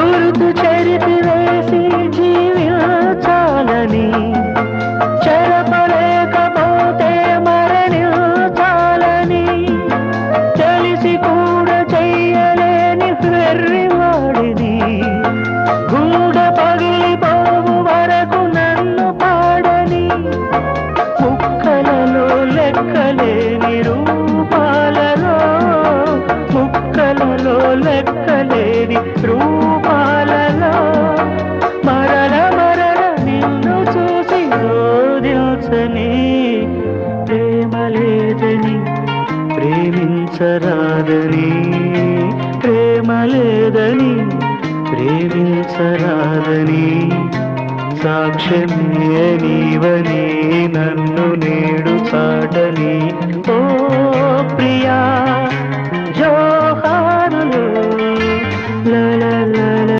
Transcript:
గురుతు చరితి వేసి జీవించాలని చెరపలేకపోతే మరణించాలని తెలిసి కూడా చెయ్యలేని వెర్రివాడిని గుండె పగిలిపోవు వరకు నన్ను పాడని ముక్కలలో లెక్కలేని రూపాలలో ముక్కలలో లెక్కలేని రూపాలలో మరల మరల నిన్ను చూసి రోదిల్చని ప్రేమ లేదని ప్రేమించరాదని ప్రేమ లేదని ప్రేమించరాదని సాక్ష్యమే నీవని నన్ను నేడు చాటని ఓ ప్రియా